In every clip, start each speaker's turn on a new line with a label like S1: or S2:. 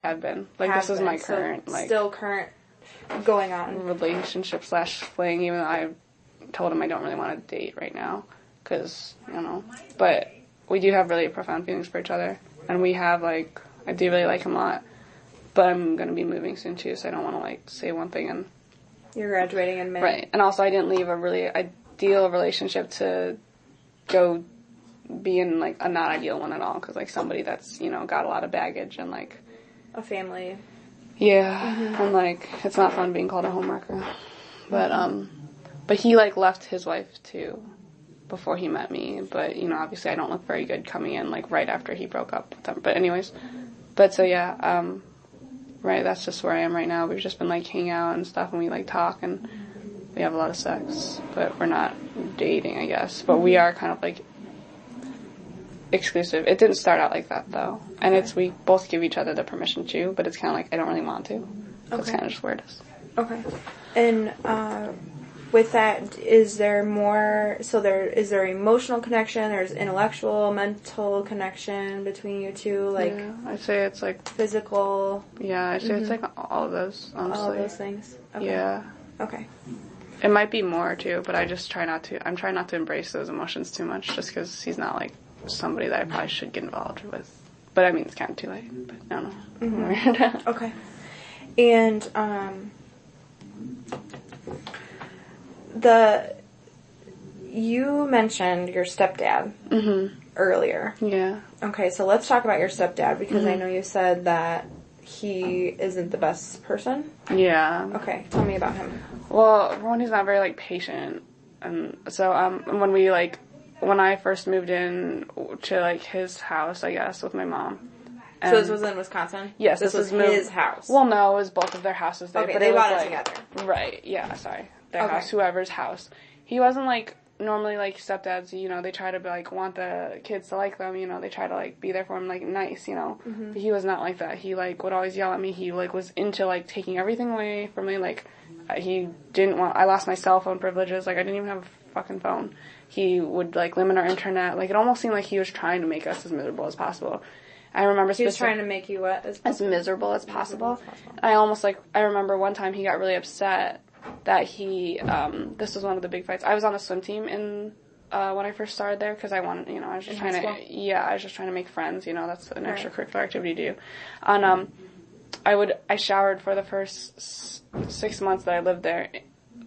S1: have been. Like, this is my current, like...
S2: Still current going on.
S1: Relationship / fling, even though I told him I don't really want to date right now. Because, you know. But we do have really profound feelings for each other. And we have, like... I do really like him a lot. But I'm going to be moving soon, too, so I don't want to, like, say one thing and...
S2: You're graduating in May.
S1: Right. And also, I didn't leave a really ideal relationship to go be in, like, a not ideal one at all. Because, like, somebody that's, you know, got a lot of baggage and, like...
S2: A family.
S1: Yeah. Mm-hmm. And, like, it's not fun being called a homewrecker. But he, like, left his wife, too, before he met me. But, you know, obviously I don't look very good coming in, like, right after he broke up with them. But anyways. But, so, yeah, right, that's just where I am right now. We've just been, like, hanging out and stuff, and we, like, talk, and we have a lot of sex. But we're not dating, I guess. But we are kind of, like, exclusive. It didn't start out like that, though. And
S2: okay.
S1: we both give each other the permission to, but it's kind of like, I don't really want to. That's kind of just where it is.
S2: Okay. And, with that, is there more, is there emotional connection, there's intellectual, mental connection between you two, like...
S1: Yeah, I'd say it's, like...
S2: Physical...
S1: Yeah, I'd say it's, like, all of those, honestly.
S2: All of those things? Okay.
S1: Yeah.
S2: Okay.
S1: It might be more, too, but I just try not to... I'm trying not to embrace those emotions too much, just because he's not, like, somebody that I probably should get involved with. But, I mean, it's kind of too late, but I don't know.
S2: Mm-hmm. Okay. And, you mentioned your stepdad earlier.
S1: Yeah.
S2: Okay, so let's talk about your stepdad, because I know you said that he isn't the best person.
S1: Yeah.
S2: Okay, tell me about him.
S1: Well, one, he's not very, like, patient. And so, when I first moved in to, like, his house, I guess, with my mom.
S2: So this was in Wisconsin?
S1: Yes,
S2: this was his house.
S1: Well, no, it was both of their houses there.
S2: Okay,
S1: but
S2: they bought it
S1: like,
S2: together.
S1: Right, yeah, sorry. Their house, whoever's house. He wasn't, like, normally, like, stepdads, you know, they try to, like, want the kids to like them, you know, they try to, like, be there for him, like, nice, you know. Mm-hmm. But he was not like that. He, like, would always yell at me. He, like, was into, like, taking everything away from me. Like, he didn't want... I lost my cell phone privileges. Like, I didn't even have a fucking phone. He would, like, limit our internet. Like, it almost seemed like he was trying to make us as miserable as possible. I remember...
S2: He was trying to make you what?
S1: As miserable as possible. I remember one time he got really upset that he... this was one of the big fights. I was on the swim team in... when I first started there, because I wanted, you know, I was just trying to... Yeah, I was just trying to make friends, you know, that's an extracurricular activity to do. And, I showered for the first 6 months that I lived there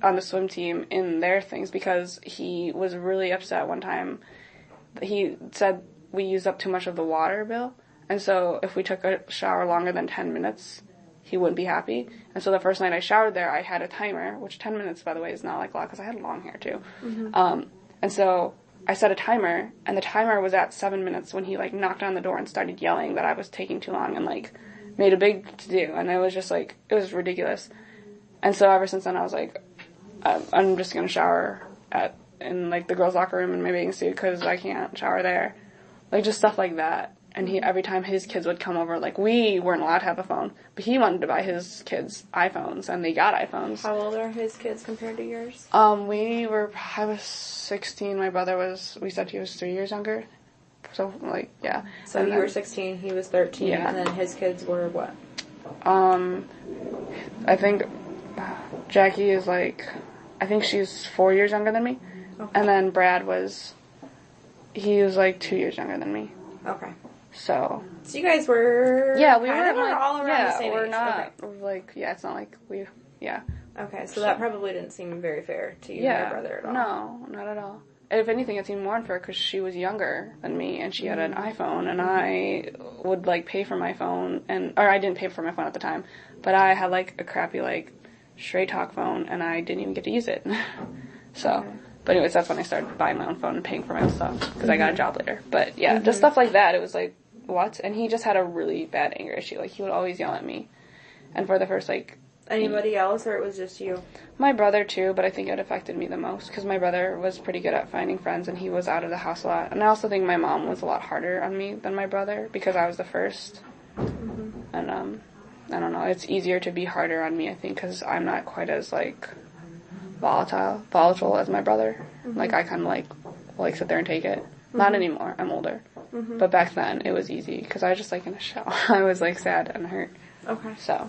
S1: on the swim team in their things, because he was really upset one time. He said we used up too much of the water bill, and so if we took a shower longer than 10 minutes, he wouldn't be happy. And so the first night I showered there, I had a timer, which 10 minutes, by the way, is not like a lot, because I had long hair, too. Mm-hmm. And so I set a timer, and the timer was at 7 minutes when he, like, knocked on the door and started yelling that I was taking too long and, like, made a big to-do. And it was just, like, it was ridiculous. And so ever since then, I was like, I'm just going to shower in, like, the girls' locker room in my bathing suit, because I can't shower there. Like, just stuff like that. And every time his kids would come over, like, we weren't allowed to have a phone, but he wanted to buy his kids iPhones, and they got iPhones.
S2: How old are his kids compared to yours?
S1: I was 16, my brother we said he was 3 years younger. So, like, yeah.
S2: So you were 16, he was 13,
S1: yeah.
S2: And then his kids were what?
S1: I think Jackie is, like, I think she's 4 years younger than me. Okay. And then Brad he was, like, 2 years younger than me.
S2: Okay.
S1: So
S2: you guys were...
S1: Yeah, we were,
S2: like, all around the same age.
S1: We're not, like, yeah, it's not like yeah.
S2: Okay, so that probably didn't seem very fair to you and your brother at all.
S1: No, not at all. If anything, it seemed more unfair because she was younger than me, and she had an iPhone, and I would, like, pay for my phone, or I didn't pay for my phone at the time, but I had, like, a crappy, like, straight talk phone, and I didn't even get to use it. So... Okay. But anyways, that's when I started buying my own phone and paying for my own stuff, because I got a job later. But yeah, just stuff like that. It was like, what? And he just had a really bad anger issue. Like, he would always yell at me. And for the first, like...
S2: Anybody else, or it was just you?
S1: My brother, too, but I think it affected me the most, because my brother was pretty good at finding friends, and he was out of the house a lot. And I also think my mom was a lot harder on me than my brother, because I was the first. Mm-hmm. And, I don't know, it's easier to be harder on me, I think, because I'm not quite as, like... volatile as my brother. Mm-hmm. Like, I kind of like sit there and take it. Mm-hmm. Not anymore. I'm older. Mm-hmm. But back then, it was easy, because I was just, like, in a shower. I was, like, sad and hurt.
S2: Okay.
S1: So.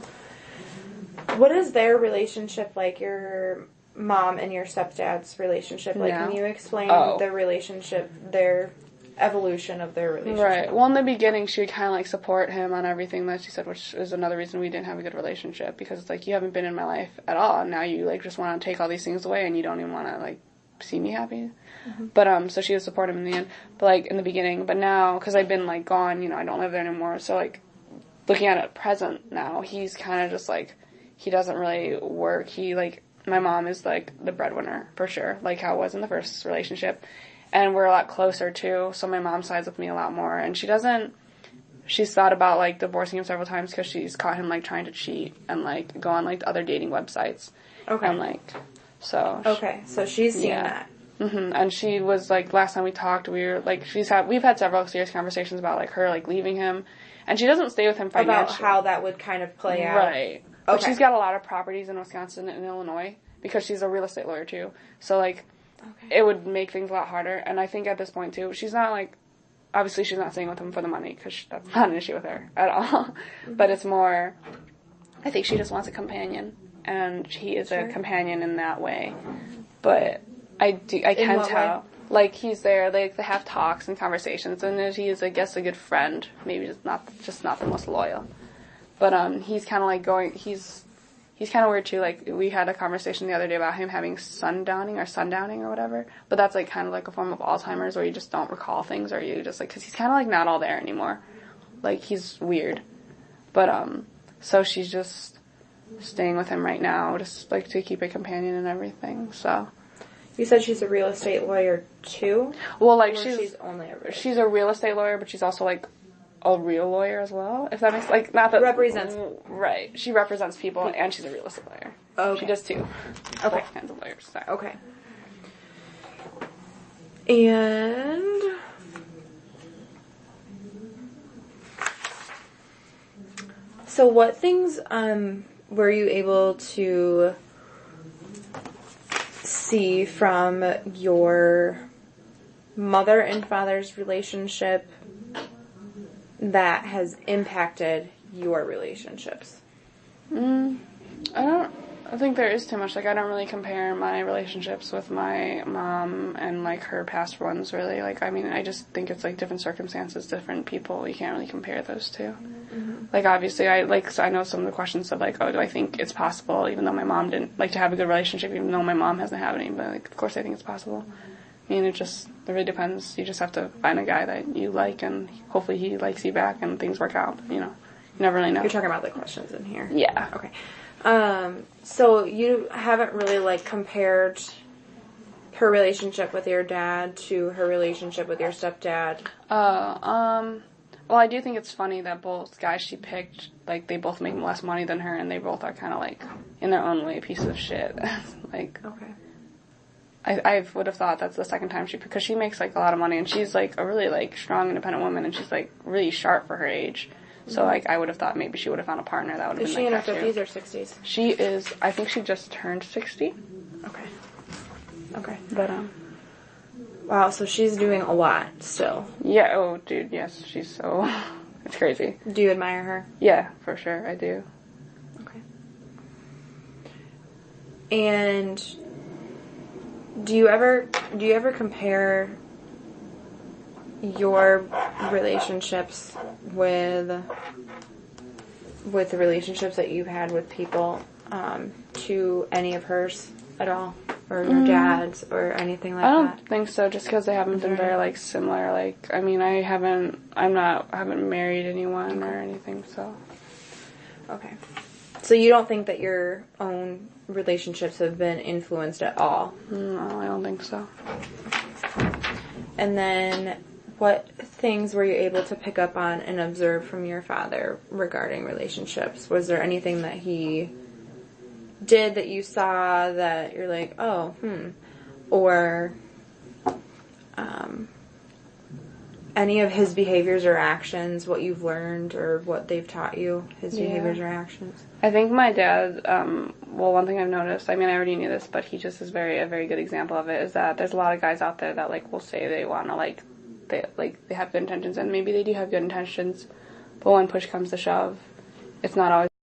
S2: What is their relationship like, your mom and your stepdad's relationship? Like, can you explain their relationship, their evolution of their relationship?
S1: Right. Well, in the beginning, she would kind of, like, support him on everything that she said, which is another reason we didn't have a good relationship, because it's like, you haven't been in my life at all, and now you, like, just want to take all these things away, and you don't even want to, like, see me happy. Mm-hmm. But, so she would support him in the end, but, like, in the beginning. But now, because I've been, like, gone, I don't live there anymore, so, like, looking at it present now, he's kind of just, like, he doesn't really work. He, like, my mom is, like, the breadwinner, for sure, like how it was in the first relationship. And we're a lot closer, too, so my mom sides with me a lot more. And she's thought about, like, divorcing him several times because she's caught him, like, trying to cheat and, like, go on, like, other dating websites.
S2: Okay.
S1: And, like, so.
S2: Okay, so she's seen that.
S1: Mm-hmm. And she was, like, last time we talked, we were, like, we've had several serious conversations about, like, her, like, leaving him. And she doesn't stay with him financially.
S2: About how that would kind of play out.
S1: Right. But she's got a lot of properties in Wisconsin and Illinois because she's a real estate lawyer, too. So, like, it would make things a lot harder. And I think at this point, too, she's not, like, obviously she's not staying with him for the money because that's not an issue with her at all. Mm-hmm. But it's more, I think she just wants a companion. And he is a companion in that way. But I can tell. Way? Like, he's there, like, they have talks and conversations, and he is, I guess, a good friend. Maybe just not the most loyal. But, he's kind of, like, he's kind of weird, too. Like, we had a conversation the other day about him having sundowning or whatever. But that's, like, kind of like a form of Alzheimer's where you just don't recall things, or you just, like, because he's kind of, like, not all there anymore. Like, he's weird. But, so she's just staying with him right now, just, like, to keep a companion and everything, so.
S2: You said she's a real estate lawyer, too?
S1: Well, like,
S2: she's only a real
S1: she's a real estate lawyer, but she's also, like, a real lawyer as well, if that makes, like, not that...
S2: Represents...
S1: Right. She represents people, and she's a real estate lawyer.
S2: Okay.
S1: She does, too.
S2: Okay.
S1: Both kinds of lawyers, so.
S2: Okay. And... So what things, were you able to see from your mother and father's relationship that has impacted your relationships?
S1: I think there is too much. Like, I don't really compare my relationships with my mom and, like, her past ones, really. Like, I mean, I just think it's, like, different circumstances, different people. You can't really compare those two. Mm-hmm. Like, obviously, I know some of the questions of, like, oh, do I think it's possible, even though my mom didn't, like, to have a good relationship, even though my mom hasn't had any. But, like, of course I think it's possible. I mean, it really depends. You just have to find a guy that you like, and hopefully he likes you back, and things work out, you never really know.
S2: You're talking about the questions in here?
S1: Yeah.
S2: Okay. So you haven't really, like, compared her relationship with your dad to her relationship with your stepdad?
S1: Well, I do think it's funny that both guys she picked, like, they both make less money than her, and they both are kind of, like, in their own way, pieces of shit. Like, okay. I would have thought that's the second time because she makes, like, a lot of money, and she's, like, a really, like, strong, independent woman, and she's, like, really sharp for her age. So, like, I would have thought maybe she would have found a partner that would have been like that, too.
S2: Is she in her 50s or 60s?
S1: She is, I think she just turned 60.
S2: Okay.
S1: But,
S2: wow, so she's doing a lot still.
S1: Yeah, oh, dude, yes, she's so, it's crazy.
S2: Do you admire her?
S1: Yeah, for sure, I do.
S2: Okay. And do you ever compare your relationships with the relationships that you've had with people to any of hers at all, or your dad's, or anything like that?
S1: I don't think so, just because they haven't been very, like, similar. Like, I mean, I haven't married anyone or anything, so.
S2: Okay. So you don't think that your own relationships have been influenced at all?
S1: No, I don't think so.
S2: And then, what things were you able to pick up on and observe from your father regarding relationships? Was there anything that he did that you saw that you're like, oh, or any of his behaviors or actions, what you've learned or what they've taught you, his behaviors or actions?
S1: I think my dad, well, one thing I've noticed, I mean, I already knew this, but he just is a very good example of it, is that there's a lot of guys out there that, like, will say they want to, like, they have good intentions, and maybe they do have good intentions, but when push comes to shove, it's not always